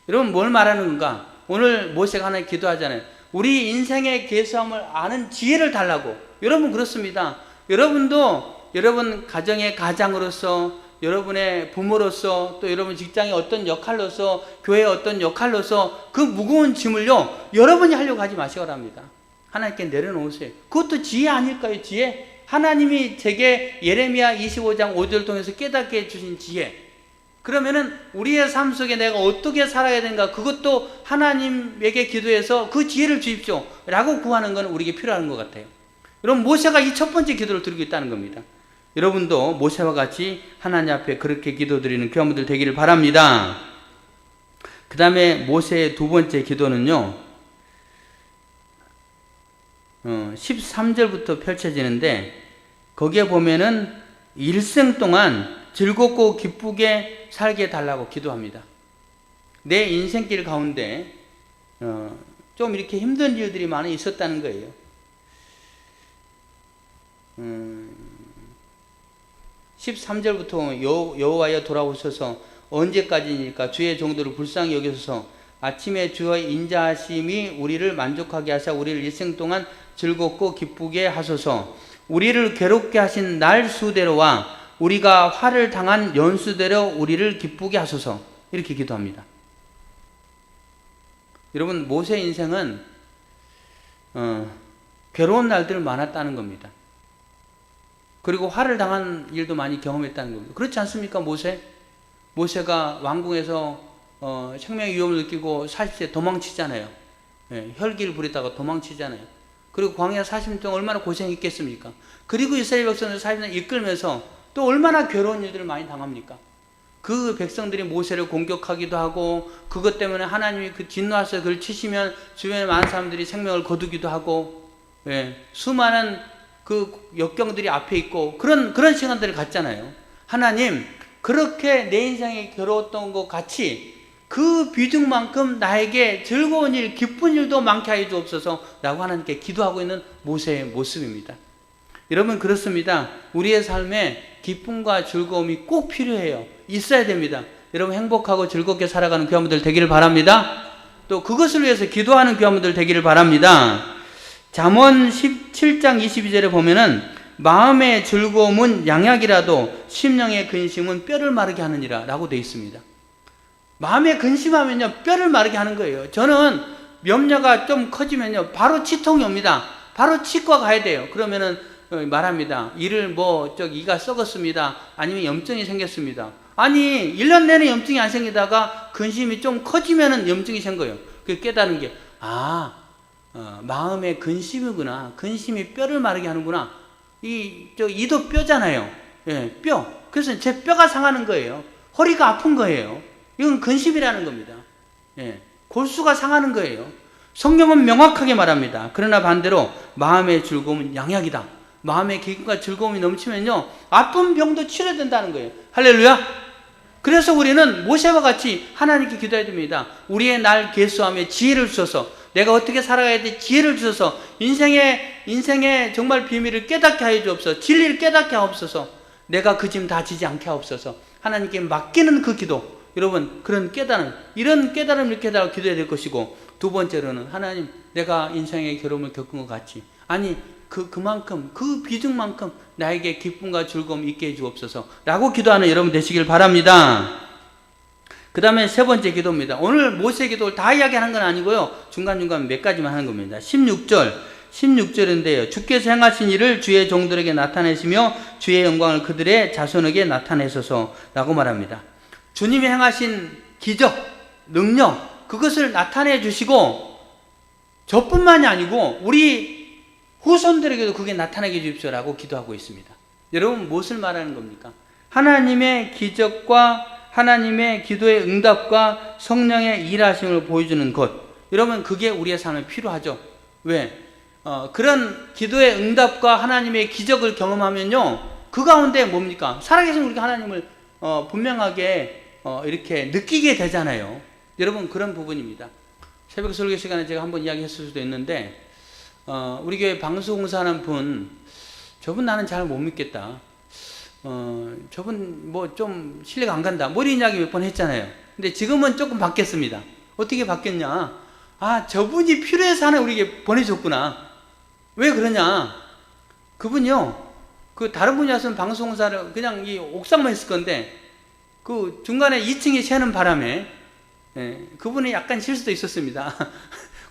S1: 여러분 뭘 말하는 건가? 오늘 모세가 하나님 기도하잖아요. 우리 인생의 계수함을 아는 지혜를 달라고. 여러분 그렇습니다. 여러분도 여러분 가정의 가장으로서 여러분의 부모로서 또 여러분 직장의 어떤 역할로서 교회의 어떤 역할로서 그 무거운 짐을요 여러분이 하려고 하지 마시기 바랍니다. 하나님께 내려놓으세요. 그것도 지혜 아닐까요? 지혜? 하나님이 제게 예레미야 25장 5절 통해서 깨닫게 해주신 지혜. 그러면은 우리의 삶 속에 내가 어떻게 살아야 되는가 그것도 하나님에게 기도해서 그 지혜를 주십시오 라고 구하는 건 우리에게 필요한 것 같아요. 여러분 모세가 이 첫 번째 기도를 드리고 있다는 겁니다. 여러분도 모세와 같이 하나님 앞에 그렇게 기도드리는 귀한 분들 되기를 바랍니다. 그 다음에 모세의 두 번째 기도는요 13절부터 펼쳐지는데 거기에 보면은 일생 동안 즐겁고 기쁘게 살게 해달라고 기도합니다. 내 인생길 가운데 좀 이렇게 힘든 일들이 많이 있었다는 거예요. 13절부터 여호와여 돌아오셔서 언제까지니까 주의 종들을 불쌍히 여기소서. 아침에 주의 인자하심이 우리를 만족하게 하사 우리를 일생 동안 즐겁고 기쁘게 하소서. 우리를 괴롭게 하신 날 수대로와 우리가 화를 당한 연수대로 우리를 기쁘게 하소서. 이렇게 기도합니다. 여러분, 모세 인생은 괴로운 날들 많았다는 겁니다. 그리고 화를 당한 일도 많이 경험했다는 겁니다. 그렇지 않습니까? 모세가 왕궁에서 생명의 위험을 느끼고 40세 도망치잖아요. 예, 혈기를 부리다가 도망치잖아요. 그리고 광야 40년 동안 얼마나 고생했겠습니까? 그리고 이스라엘 백성을 40년 이끌면서 또 얼마나 괴로운 일들을 많이 당합니까? 그 백성들이 모세를 공격하기도 하고, 그것 때문에 하나님이 그 진노하셔서 그걸 치시면 주변에 많은 사람들이 생명을 거두기도 하고, 예, 수많은 그 역경들이 앞에 있고, 그런 시간들을 갔잖아요. 하나님, 그렇게 내 인생이 괴로웠던 것 같이 그 비중만큼 나에게 즐거운 일, 기쁜 일도 많게 하여 주옵소서 라고 하나님께 기도하고 있는 모세의 모습입니다. 여러분, 그렇습니다. 우리의 삶에 기쁨과 즐거움이 꼭 필요해요. 있어야 됩니다. 여러분, 행복하고 즐겁게 살아가는 교회분들 되기를 바랍니다. 또 그것을 위해서 기도하는 교회분들 되기를 바랍니다. 잠언 17장 22절에 보면은 마음의 즐거움은 양약이라도 심령의 근심은 뼈를 마르게 하느니라 라고 되어 있습니다. 마음에 근심하면요, 뼈를 마르게 하는 거예요. 저는 염려가 좀 커지면요, 바로 치통이 옵니다. 바로 치과 가야 돼요. 그러면은 말합니다. 이가 썩었습니다. 아니면 염증이 생겼습니다. 아니, 1년 내내 염증이 안 생기다가 근심이 좀 커지면은 염증이 생겨요. 그 깨달은 게, 마음의 근심이구나. 근심이 뼈를 마르게 하는구나. 이도 뼈잖아요. 예, 뼈. 그래서 제 뼈가 상하는 거예요. 허리가 아픈 거예요. 이건 근심이라는 겁니다. 예, 골수가 상하는 거예요. 성경은 명확하게 말합니다. 그러나 반대로 마음의 즐거움은 양약이다. 마음의 기쁨과 즐거움이 넘치면요, 아픈 병도 치료된다는 거예요. 할렐루야. 그래서 우리는 모세와 같이 하나님께 기도해야 됩니다. 우리의 날 계수하며 지혜를 주셔서, 내가 어떻게 살아가야 돼 지혜를 주셔서, 인생의 정말 비밀을 깨닫게 하여 주옵소서. 진리를 깨닫게 하옵소서. 내가 그 짐 다 지지 않게 하옵소서. 하나님께 맡기는 그 기도. 여러분, 그런 깨달음, 이런 깨달음을 이렇게 달라고 기도해야 될 것이고, 두 번째로는 하나님, 내가 인생의 괴로움을 겪은 것 같이, 아니 그만큼, 그 비중만큼 나에게 기쁨과 즐거움 있게 해 주옵소서 라고 기도하는 여러분 되시길 바랍니다. 그 다음에 세 번째 기도입니다. 오늘 모세 기도를 다 이야기하는 건 아니고요, 중간중간 몇 가지만 하는 겁니다. 16절인데요. 주께서 행하신 일을 주의 종들에게 나타내시며 주의 영광을 그들의 자손에게 나타내소서 라고 말합니다. 주님이 행하신 기적, 능력, 그것을 나타내 주시고, 저뿐만이 아니고 우리 후손들에게도 그게 나타나게 해주십시오라고 기도하고 있습니다. 여러분, 무엇을 말하는 겁니까? 하나님의 기적과 하나님의 기도의 응답과 성령의 일하심을 보여주는 것. 여러분, 그게 우리의 삶에 필요하죠. 왜? 그런 기도의 응답과 하나님의 기적을 경험하면요, 그 가운데 뭡니까? 살아계신 우리가 하나님을 분명하게 이렇게 느끼게 되잖아요. 여러분, 그런 부분입니다. 새벽 설교 시간에 제가 한번 이야기했을 수도 있는데, 우리 교회 방송사하는 분, 저분 나는 잘 못 믿겠다. 저분 뭐 좀 신뢰가 안 간다. 뭐 이런 이야기 몇 번 했잖아요. 근데 지금은 조금 바뀌었습니다. 어떻게 바뀌었냐? 저분이 필요해서 하나 우리에게 보내줬구나. 왜 그러냐? 그분요, 그 다른 분이 왔으면 방송사를 그냥 이 옥상만 했을 건데, 그 중간에 2층에 새는 바람에, 그분이 약간 실수도 있었습니다.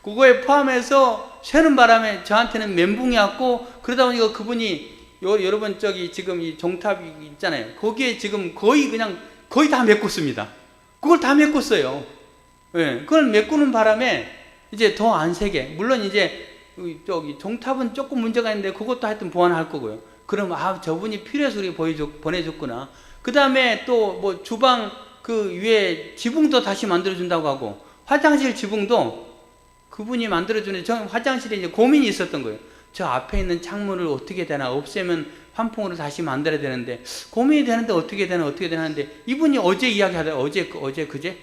S1: 그거에 포함해서 새는 바람에 저한테는 멘붕이 왔고, 그러다 보니까 그분이 여러분 지금 이 종탑이 있잖아요. 거기에 지금 거의 다 메꿨습니다. 그걸 다 메꿨어요. 그걸 메꾸는 바람에 이제 더 안 새게. 물론 이제 종탑은 조금 문제가 있는데 그것도 하여튼 보완할 거고요. 그럼 저분이 필요해서 우리 보내줬구나. 그 다음에 또 뭐 주방 그 위에 지붕도 다시 만들어준다고 하고, 화장실 지붕도 그분이 만들어주는, 저 화장실에 이제 고민이 있었던 거예요. 저 앞에 있는 창문을 어떻게 되나, 없애면 환풍으로 다시 만들어야 되는데, 고민이 되는데 어떻게 되나 하는데, 이분이 어제 이야기하더라고요. 그제?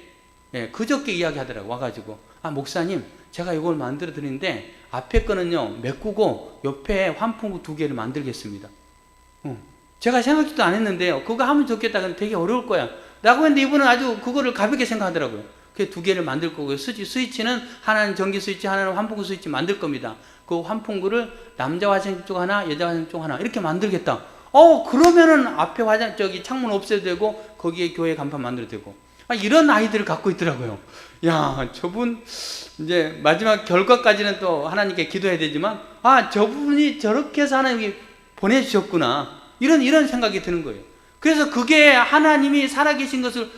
S1: 그저께 이야기하더라고요. 와가지고, 목사님, 제가 이걸 만들어 드리는데, 앞에 거는요, 메꾸고, 옆에 환풍구 2개를 만들겠습니다. 제가 생각지도 안 했는데요. 그거 하면 좋겠다. 근데 되게 어려울 거야. 라고 했는데 이분은 아주 그거를 가볍게 생각하더라고요. 그 두 개를 만들 거고요. 스위치는 하나는 전기 스위치, 하나는 환풍구 스위치 만들 겁니다. 그 환풍구를 남자 화장실 쪽 하나, 여자 화장실 쪽 하나 이렇게 만들겠다. 그러면은 앞에 창문 없애도 되고 거기에 교회 간판 만들어도 되고. 이런 아이들을 갖고 있더라고요. 야, 저분 이제 마지막 결과까지는 또 하나님께 기도해야 되지만 저분이 저렇게 해서 하나님이 보내주셨구나. 이런 생각이 드는 거예요. 그래서 그게 하나님이 살아계신 것을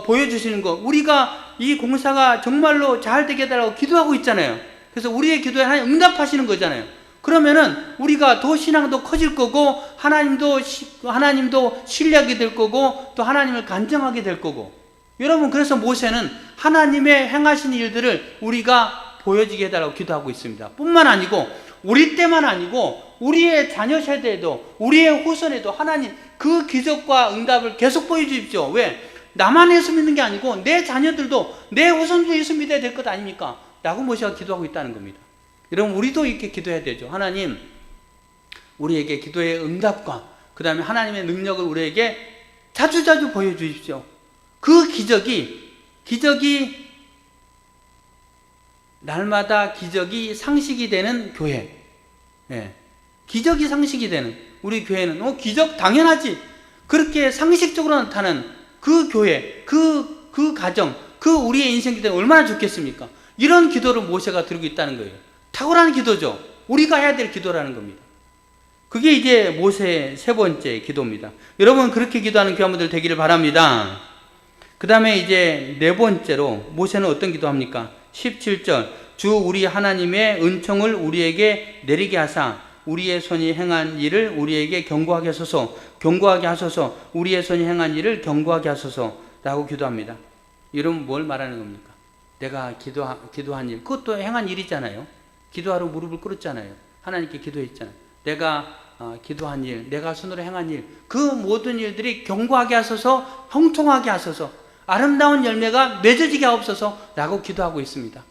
S1: 보여주시는 거. 우리가 이 공사가 정말로 잘 되게 해달라고 기도하고 있잖아요. 그래서 우리의 기도에 하나님 응답하시는 거잖아요. 그러면은 우리가 더 신앙도 커질 거고 하나님도 신뢰하게 될 거고 또 하나님을 간증하게 될 거고. 여러분, 그래서 모세는 하나님의 행하신 일들을 우리가 보여지게 해달라고 기도하고 있습니다. 뿐만 아니고 우리 때만 아니고 우리의 자녀 세대에도 우리의 후손에도 하나님 그 기적과 응답을 계속 보여주십시오. 왜? 나만 예수 믿는 게 아니고 내 자녀들도 내 후손도 예수 믿어야 될 것 아닙니까? 라고 모세가 기도하고 있다는 겁니다. 여러분, 우리도 이렇게 기도해야 되죠. 하나님, 우리에게 기도의 응답과 그 다음에 하나님의 능력을 우리에게 자주자주 보여주십시오. 그 기적이 날마다 기적이 상식이 되는 교회. 기적이 상식이 되는 우리 교회는 기적 당연하지. 그렇게 상식적으로 나타나는 그 교회, 그 가정, 우리의 인생 기도는 얼마나 좋겠습니까? 이런 기도를 모세가 드리고 있다는 거예요. 탁월한 기도죠. 우리가 해야 될 기도라는 겁니다. 그게 이제 모세의 세 번째 기도입니다. 여러분, 그렇게 기도하는 교회분들 되기를 바랍니다. 그 다음에 이제 네 번째로 모세는 어떤 기도합니까? 17절, 주 우리 하나님의 은총을 우리에게 내리게 하사 우리의 손이 행한 일을 우리에게 경고하게 하소서, 우리의 손이 행한 일을 경고하게 하소서 라고 기도합니다. 이러면 뭘 말하는 겁니까? 내가 기도한 일, 그것도 행한 일이잖아요. 기도하러 무릎을 꿇었잖아요. 하나님께 기도했잖아요. 내가 기도한 일, 내가 손으로 행한 일, 그 모든 일들이 경고하게 하소서, 형통하게 하소서, 아름다운 열매가 맺어지게 하옵소서 라고 기도하고 있습니다.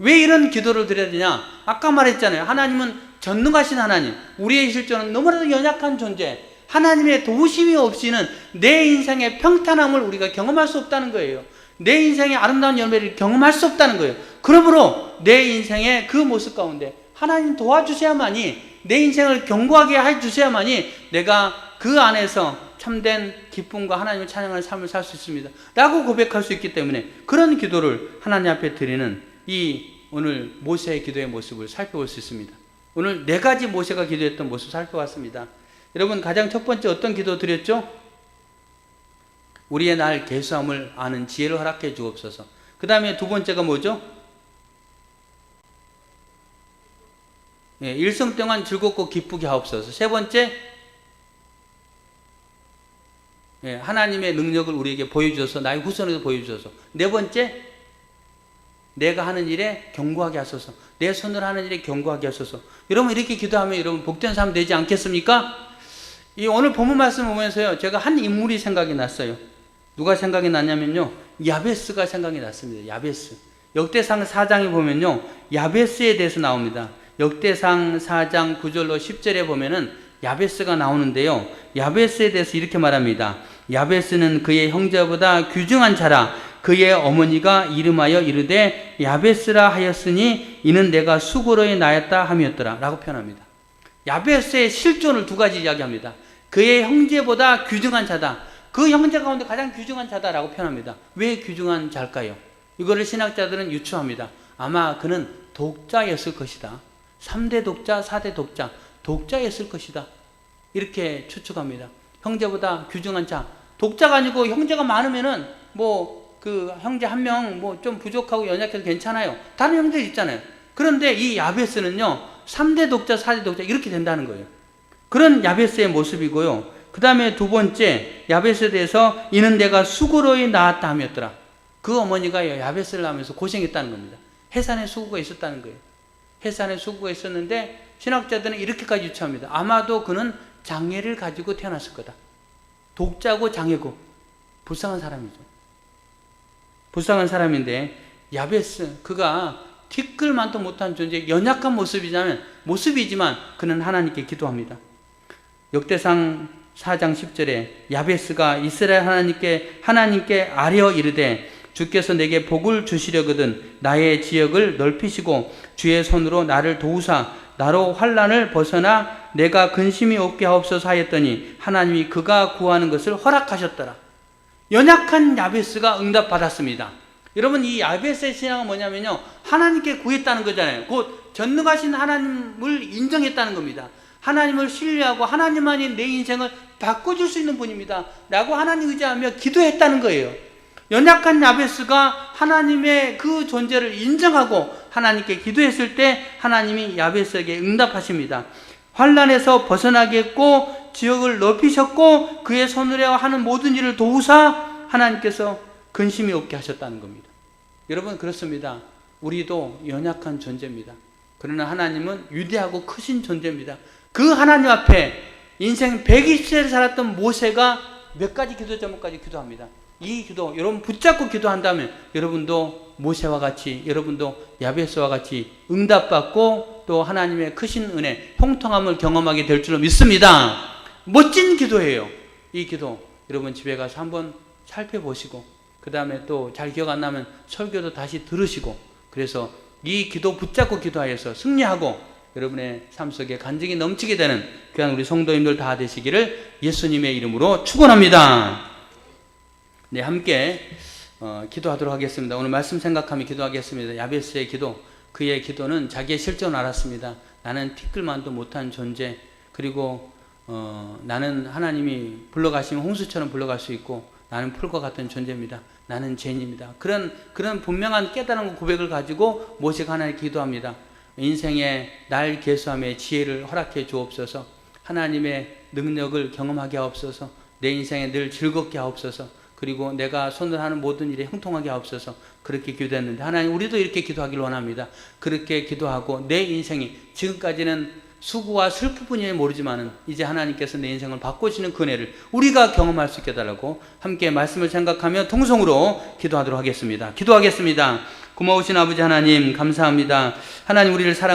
S1: 왜 이런 기도를 드려야 되냐? 아까 말했잖아요. 하나님은 전능하신 하나님, 우리의 실존은 너무나도 연약한 존재, 하나님의 도우심이 없이는 내 인생의 평탄함을 우리가 경험할 수 없다는 거예요. 내 인생의 아름다운 열매를 경험할 수 없다는 거예요. 그러므로 내 인생의 그 모습 가운데 하나님 도와주셔야만이, 내 인생을 견고하게 해주셔야만이 내가 그 안에서 참된 기쁨과 하나님을 찬양하는 삶을 살 수 있습니다 라고 고백할 수 있기 때문에 그런 기도를 하나님 앞에 드리는 이 오늘 모세의 기도의 모습을 살펴볼 수 있습니다. 오늘 네 가지 모세가 기도했던 모습 살펴봤습니다. 여러분, 가장 첫 번째 어떤 기도 드렸죠? 우리의 날 계수함을 아는 지혜를 허락해 주옵소서. 그 다음에 두 번째가 뭐죠? 일생 동안 즐겁고 기쁘게 하옵소서. 세 번째, 하나님의 능력을 우리에게 보여주셔서 나의 후손에도 보여주셔서. 네 번째, 내가 하는 일에 경고하게 하소서. 내 손으로 하는 일에 경고하게 하소서. 여러분, 이렇게 기도하면 여러분 복된 삶 되지 않겠습니까? 이 오늘 본문 말씀 보면서요, 제가 한 인물이 생각이 났어요. 누가 생각이 났냐면요, 야베스가 생각이 났습니다. 야베스. 역대상 4장에 보면요, 야베스에 대해서 나옵니다. 역대상 4장 9절로 10절에 보면은 야베스가 나오는데요, 야베스에 대해서 이렇게 말합니다. 야베스는 그의 형제보다 귀중한 자라. 그의 어머니가 이름하여 이르되 야베스라 하였으니 이는 내가 수고로의 나였다 함이었더라 라고 표현합니다. 야베스의 실존을 두 가지 이야기합니다. 그의 형제보다 귀중한 자다. 그 형제 가운데 가장 귀중한 자다라고 표현합니다. 왜 귀중한 자일까요? 이거를 신학자들은 유추합니다. 아마 그는 독자였을 것이다. 3대 독자, 4대 독자, 독자였을 것이다. 이렇게 추측합니다. 형제보다 귀중한 자. 독자가 아니고 형제가 많으면은 그 형제 한 명 좀 부족하고 연약해도 괜찮아요. 다른 형제들 있잖아요. 그런데 이 야베스는요, 3대 독자, 4대 독자 이렇게 된다는 거예요. 그런 야베스의 모습이고요. 그 다음에 두 번째, 야베스에 대해서 이는 내가 수고로이 낳았다 함이었더라. 그 어머니가 야베스를 낳으면서 고생했다는 겁니다. 해산에 수고가 있었다는 거예요. 해산에 수고가 있었는데 신학자들은 이렇게까지 유추합니다. 아마도 그는 장애를 가지고 태어났을 거다. 독자고 장애고 불쌍한 사람이죠. 불쌍한 사람인데 야베스, 그가 티끌만도 못한 존재, 연약한 모습이지만 그는 하나님께 기도합니다. 역대상 4장 10절에 야베스가 이스라엘 하나님께 아뢰어 이르되 주께서 내게 복을 주시려거든 나의 지역을 넓히시고 주의 손으로 나를 도우사 나로 환난을 벗어나 내가 근심이 없게 하옵소서 하였더니 하나님이 그가 구하는 것을 허락하셨더라. 연약한 야베스가 응답받았습니다. 여러분, 이 야베스의 신앙은 뭐냐면요, 하나님께 구했다는 거잖아요. 곧 전능하신 하나님을 인정했다는 겁니다. 하나님을 신뢰하고 하나님만이 내 인생을 바꿔줄 수 있는 분입니다 라고 하나님 의지하며 기도했다는 거예요. 연약한 야베스가 하나님의 그 존재를 인정하고 하나님께 기도했을 때 하나님이 야베스에게 응답하십니다. 환난에서 벗어나게 했고 지역을 넓히셨고 그의 손으로 하는 모든 일을 도우사 하나님께서 근심이 없게 하셨다는 겁니다. 여러분, 그렇습니다. 우리도 연약한 존재입니다. 그러나 하나님은 위대하고 크신 존재입니다. 그 하나님 앞에 인생 120세를 살았던 모세가 몇 가지 기도 제목까지 기도합니다. 이 기도 여러분 붙잡고 기도한다면 여러분도 모세와 같이, 여러분도 야베스와 같이 응답받고 또 하나님의 크신 은혜, 형통함을 경험하게 될 줄로 믿습니다. 멋진 기도예요. 이 기도 여러분 집에 가서 한번 살펴보시고 그 다음에 또 잘 기억 안 나면 설교도 다시 들으시고, 그래서 이 기도 붙잡고 기도하여서 승리하고 여러분의 삶 속에 간증이 넘치게 되는 귀한 우리 성도님들 다 되시기를 예수님의 이름으로 축원합니다. 네, 함께 기도하도록 하겠습니다. 오늘 말씀 생각하며 기도하겠습니다. 야베스의 기도, 그의 기도는 자기의 실존을 알았습니다. 나는 티끌만도 못한 존재, 그리고 나는 하나님이 불러가시면 홍수처럼 불러갈 수 있고 나는 풀과 같은 존재입니다. 나는 죄인입니다. 그런 분명한 깨달은 고백을 가지고 모세가 하나님께 기도합니다. 인생의 날 계수함의 지혜를 허락해 주옵소서. 하나님의 능력을 경험하게 하옵소서. 내 인생에 늘 즐겁게 하옵소서. 그리고 내가 손을 하는 모든 일에 형통하게 하옵소서. 그렇게 기도했는데 하나님, 우리도 이렇게 기도하길 원합니다. 그렇게 기도하고 내 인생이 지금까지는 수고와 슬픔뿐이 모르지만은 이제 하나님께서 내 인생을 바꾸시는 그 은혜를 우리가 경험할 수 있게 해달라고 함께 말씀을 생각하며 통성으로 기도하도록 하겠습니다. 기도하겠습니다. 고마우신 아버지 하나님, 감사합니다. 하나님, 우리를 사랑